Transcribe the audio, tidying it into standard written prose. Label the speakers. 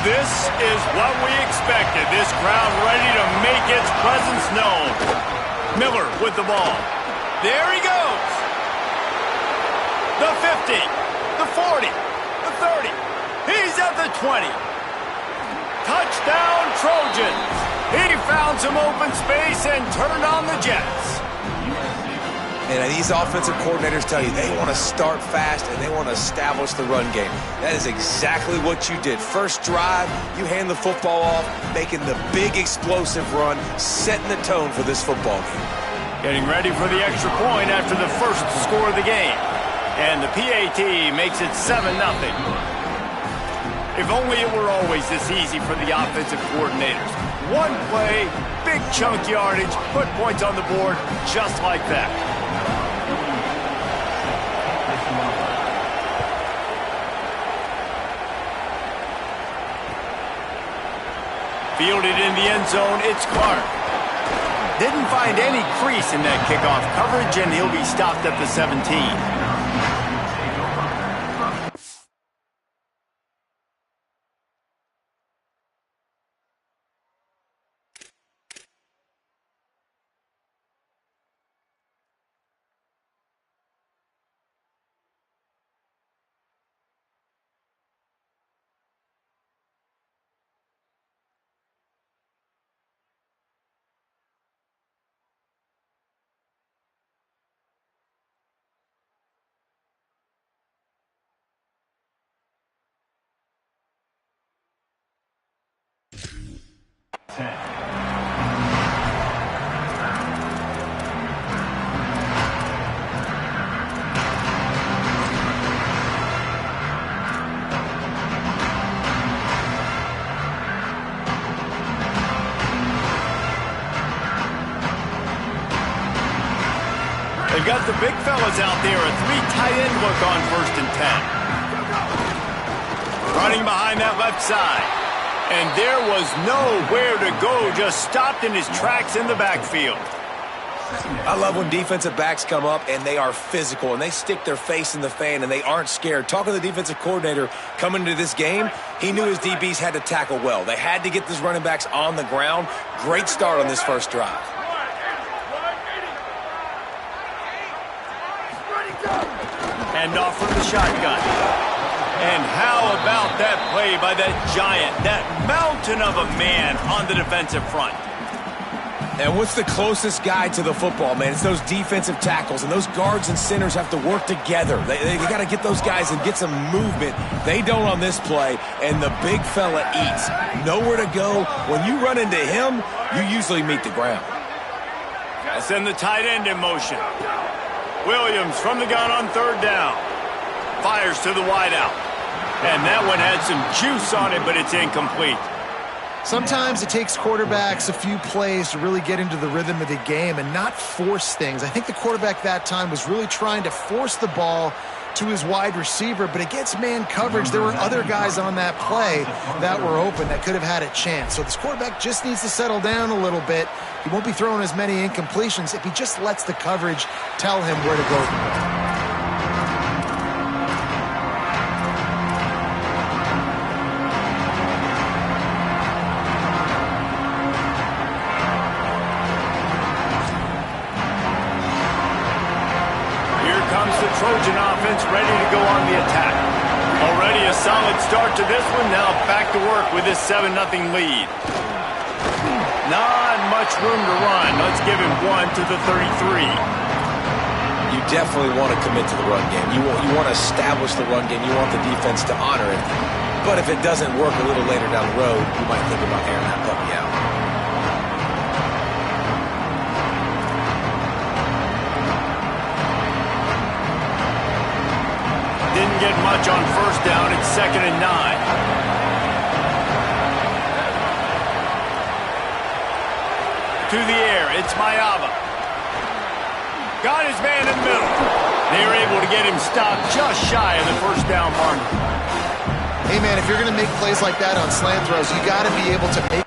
Speaker 1: This is what we expected. This crowd ready to make its presence known. Miller with the ball. There he goes. The 50, the 40, the 30. He's at the 20. Touchdown, Trojans. He found some open space and turned on the Jets.
Speaker 2: And these offensive coordinators tell you they want to start fast and they want to establish the run game. That is exactly what you did. First drive, you hand the football off, making the big explosive run, setting the tone for this football game.
Speaker 1: Getting ready for the extra point after the first score of the game. And the PAT makes it 7-0. If only it were always this easy for the offensive coordinators. One play, big chunk yardage, put points on the board just like that. Fielded in the end zone, it's Clark. Didn't find any crease in that kickoff coverage, and he'll be stopped at the 17. They've got the big fellas out there, a 3 tight end look on 1st and 10. Running behind that left side. And there was nowhere to go, just stopped in his tracks in the backfield.
Speaker 2: I love when defensive backs come up and they are physical and they stick their face in the fan and they aren't scared. Talking to the defensive coordinator coming into this game, he knew his DBs had to tackle well. They had to get these running backs on the ground. Great start on this first drive.
Speaker 1: Hand off from the shotgun. And how about that play by that giant, that mountain of a man on the defensive front?
Speaker 2: And what's the closest guy to the football, man? It's those defensive tackles, and those guards and centers have to work together. They got to get those guys and get some movement. They don't on this play, and the big fella eats. Nowhere to go. When you run into him, you usually meet the ground.
Speaker 1: Send the tight end in motion. Williams from the gun on 3rd down. Fires to the wideout. And that one had some juice on it, but it's incomplete.
Speaker 3: Sometimes it takes quarterbacks a few plays to really get into the rhythm of the game and not force things. I think the quarterback that time was really trying to force the ball to his wide receiver, but against man coverage, there were other guys on that play that were open that could have had a chance. So this quarterback just needs to settle down a little bit. He won't be throwing as many incompletions if he just lets the coverage tell him where to go.
Speaker 1: Trojan offense ready to go on the attack. Already a solid start to this one. Now back to work with this 7-0 lead. Not much room to run. Let's give him 1 to the 33.
Speaker 2: You definitely want to commit to the run game. You want to establish the run game. You want the defense to honor it. But if it doesn't work a little later down the road, you might think about airing that puppy out.
Speaker 1: Didn't get much on 1st down. It's 2nd and 9. To the air. It's Mayava. Got his man in the middle. They were able to get him stopped just shy of the 1st down mark.
Speaker 3: Hey, man, if you're going to make plays like that on slant throws, you got to be able to make